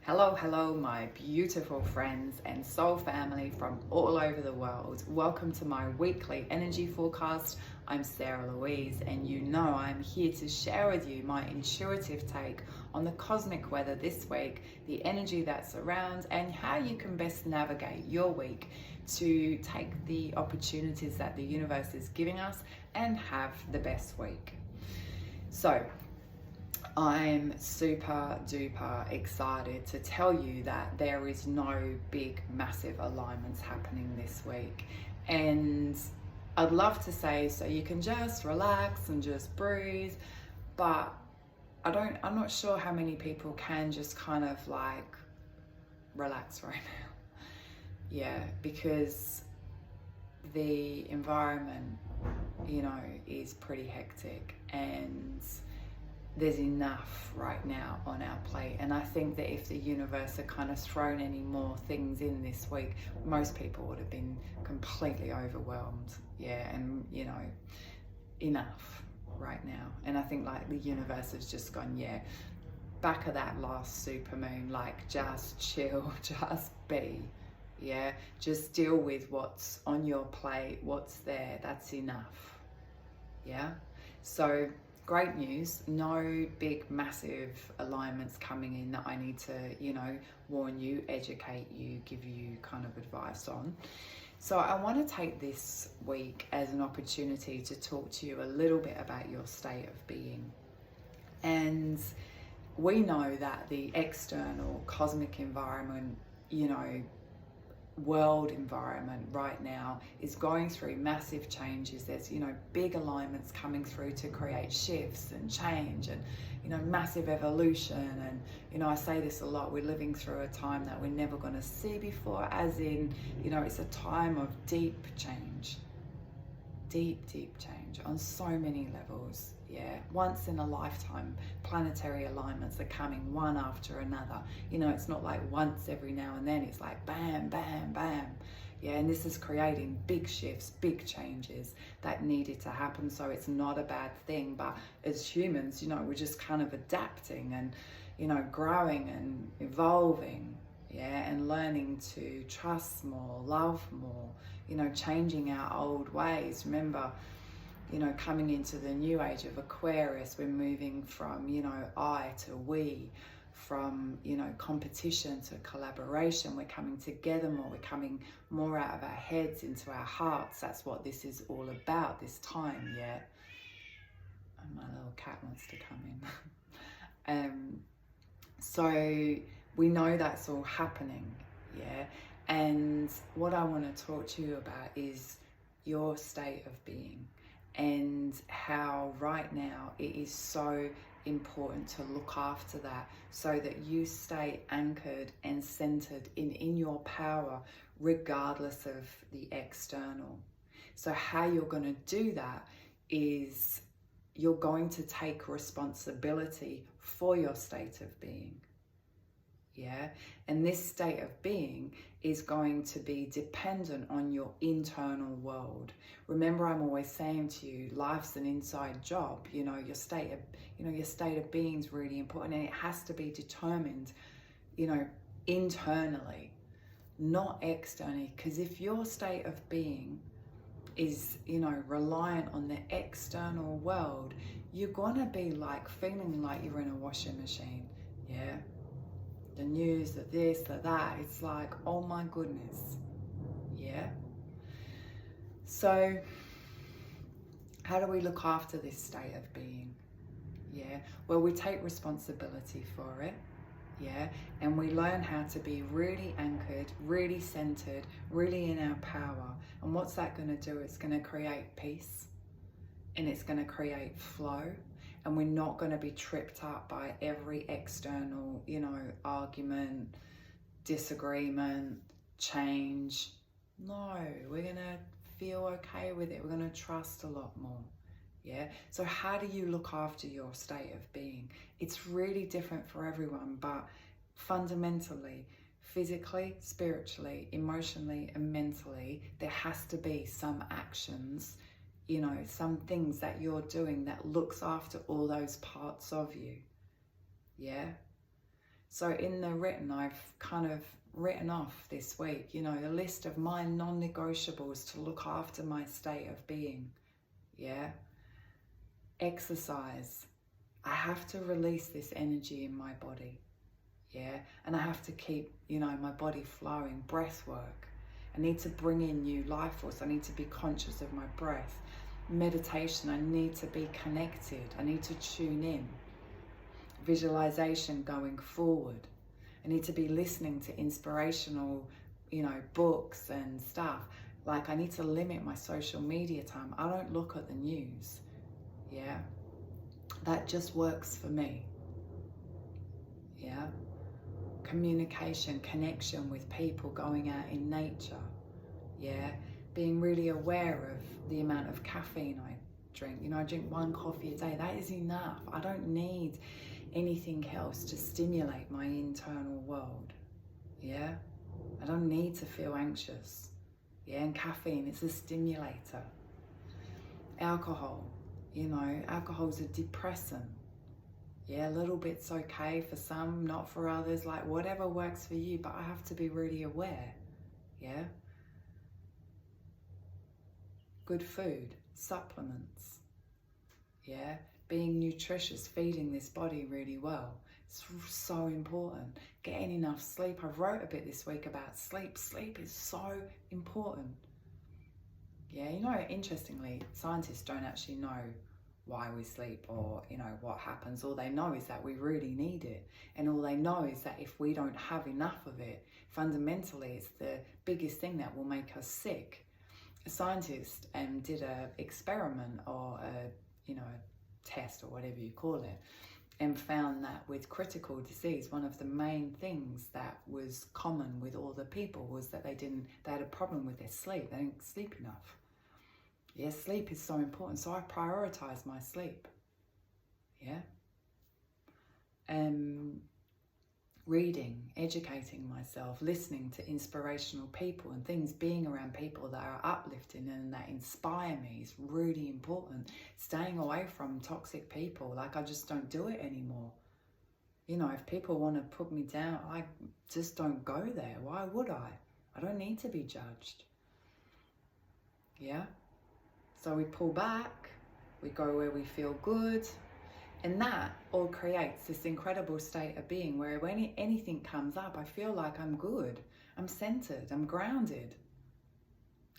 Hello, my beautiful friends and soul family from all over the world. Welcome to my weekly energy forecast. I'm Sarah Louise, and you know I'm here to share with you my intuitive take on the cosmic weather this week, the energy that's around, and how you can best navigate your week to take the opportunities that the universe is giving us and have the best week. So, I'm super duper excited to tell you that there is no big massive alignments happening this week, and I'd love to say so you can just relax and just breathe, but I'm not sure how many people can just kind of like relax right now. Yeah, because the environment, is pretty hectic, and there's enough right now on our plate. And I think that if the universe had kind of thrown any more things in this week, most people would have been completely overwhelmed. Yeah, and enough right now. And I think like the universe has just gone, yeah, back of that last super moon, like just chill, just be. Yeah, just deal with what's on your plate, what's there, that's enough. Yeah, so great news, no big massive alignments coming in that I need to, warn you, educate you, give you kind of advice on. So I want to take this week as an opportunity to talk to you a little bit about your state of being. And we know that the external cosmic environment, world environment right now is going through massive changes. There's big alignments coming through to create shifts and change and massive evolution. And I say this a lot, we're living through a time that we're never going to see before, as in it's a time of deep change on so many levels. Yeah, once in a lifetime planetary alignments are coming one after another. It's not like once every now and then, it's like bam, bam, bam. Yeah, and this is creating big shifts, big changes that needed to happen. So it's not a bad thing, but as humans, we're just kind of adapting and growing and evolving. Yeah, and learning to trust more, love more, changing our old ways. Remember, coming into the new age of Aquarius, we're moving from, I to we, from, competition to collaboration. We're coming together more, we're coming more out of our heads into our hearts. That's what this is all about this time, yeah. And my little cat wants to come in. So we know that's all happening, yeah. And what I want to talk to you about is your state of being, and how right now it is so important to look after that so that you stay anchored and centered in your power regardless of the external. So how you're going to do that is you're going to take responsibility for your state of being. Yeah, and this state of being is going to be dependent on your internal world. Remember, I'm always saying to you, life's an inside job. Your state of being is really important, and it has to be determined, internally, not externally. Because if your state of being is, reliant on the external world, you're gonna be like feeling like you're in a washing machine. Yeah. The news, the this, the that, it's like, oh my goodness. Yeah. So how do we look after this state of being? Yeah, well, we take responsibility for it. Yeah, and we learn how to be really anchored, really centered, really in our power. And what's that going to do? It's going to create peace, and it's going to create flow. And we're not going to be tripped up by every external, argument, disagreement, change. No, we're going to feel okay with it. We're going to trust a lot more. Yeah. So how do you look after your state of being? It's really different for everyone, but fundamentally, physically, spiritually, emotionally, and mentally, there has to be some actions, some things that you're doing that looks after all those parts of you. Yeah. So in the written, I've kind of written off this week, you know, the list of my non-negotiables to look after my state of being. Yeah. Exercise. I have to release this energy in my body. Yeah. And I have to keep, you know, my body flowing. Breath work. I need to bring in new life force. I need to be conscious of my breath. Meditation. I need to be connected. I need to tune in. Visualization going forward. I need to be listening to inspirational, you know, books and stuff. Like, I need to limit my social media time. I don't look at the news. Yeah. That just works for me. Yeah. Communication, connection with people, going out in nature. Yeah. Being really aware of the amount of caffeine I drink. You know, I drink 1 coffee a day. That is enough. I don't need anything else to stimulate my internal world. Yeah. I don't need to feel anxious. Yeah. And caffeine is a stimulator. Alcohol, you know, alcohol's a depressant. Yeah, a little bit's okay for some, not for others, like whatever works for you, but I have to be really aware. Yeah. Good food, supplements. Yeah. Being nutritious, feeding this body really well. It's so important. Getting enough sleep. I wrote a bit this week about sleep. Sleep is so important. Yeah, you know, interestingly, scientists don't actually know why we sleep or, you know, what happens. All they know is that we really need it. And all they know is that if we don't have enough of it, fundamentally, it's the biggest thing that will make us sick. A scientist did an experiment or a, you know, a test or whatever you call it, and found that with critical disease, one of the main things that was common with all the people was that they had a problem with their sleep. They didn't sleep enough. Yeah, sleep is so important. So I prioritize my sleep. Yeah. Reading, educating myself, listening to inspirational people and things, being around people that are uplifting and that inspire me is really important. Staying away from toxic people, like I just don't do it anymore. You know, if people want to put me down, I just don't go there. Why would I? I don't need to be judged. Yeah? So we pull back, we go where we feel good, and that all creates this incredible state of being where when anything comes up, I feel like I'm good, I'm centered, I'm grounded.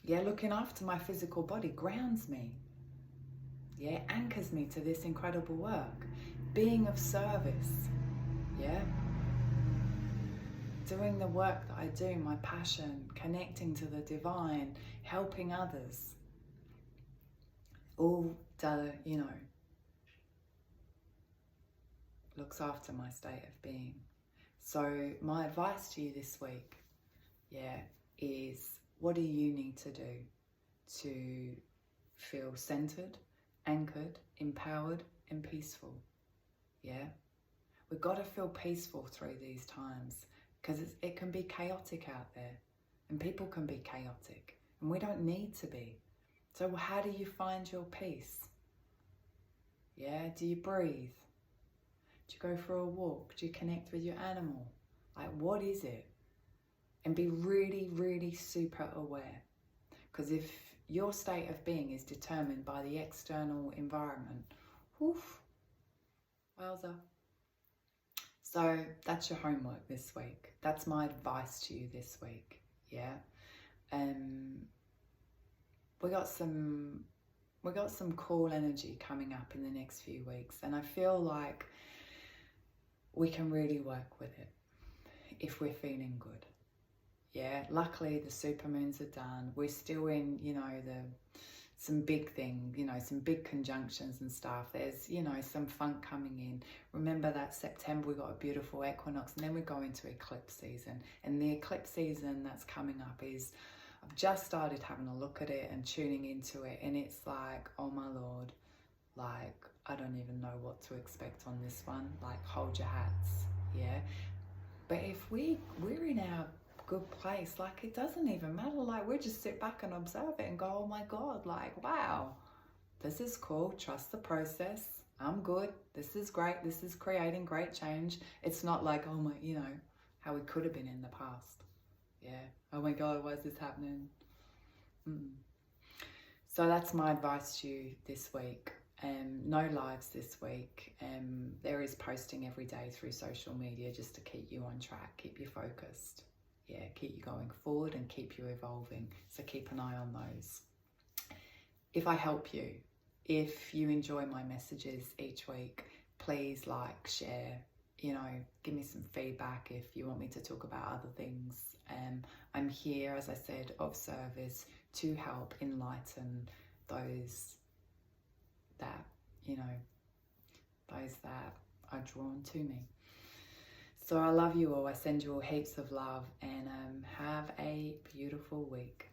Yeah, looking after my physical body grounds me. Yeah, anchors me to this incredible work. Being of service. Yeah. Doing the work that I do, my passion, connecting to the divine, helping others. All, you know, looks after my state of being. So my advice to you this week, yeah, is what do you need to do to feel centered, anchored, empowered, and peaceful? Yeah, we've got to feel peaceful through these times because it can be chaotic out there, and people can be chaotic, and we don't need to be. So how do you find your peace? Yeah, do you breathe? Do you go for a walk? Do you connect with your animal? Like, what is it? And be really, really super aware. Because if your state of being is determined by the external environment, woof, wowza. So that's your homework this week. That's my advice to you this week. Yeah. We got some cool energy coming up in the next few weeks, and I feel like we can really work with it if we're feeling good. Yeah, luckily the supermoons are done. We're still in, you know, some big thing, you know, some big conjunctions and stuff. There's, you know, some funk coming in. Remember that September we got a beautiful equinox, and then we go into eclipse season. And the eclipse season that's coming up is, I've just started having a look at it and tuning into it, and it's like, oh my Lord, like, I don't even know what to expect on this one. Like, hold your hats, yeah? But if we're in our good place, like, it doesn't even matter. Like, we just sit back and observe it and go, oh my God, like, wow, this is cool. Trust the process. I'm good. This is great. This is creating great change. It's not like, oh my, how we could have been in the past. Yeah. Oh my God, why is this happening? So that's my advice to you this week. No lives this week. There is posting every day through social media just to keep you on track, keep you focused. Yeah, keep you going forward and keep you evolving. So keep an eye on those. If I help you, if you enjoy my messages each week, please like, share, give me some feedback if you want me to talk about other things. I'm here, as I said, of service to help enlighten those that, those that are drawn to me. So I love you all. I send you all heaps of love, and have a beautiful week.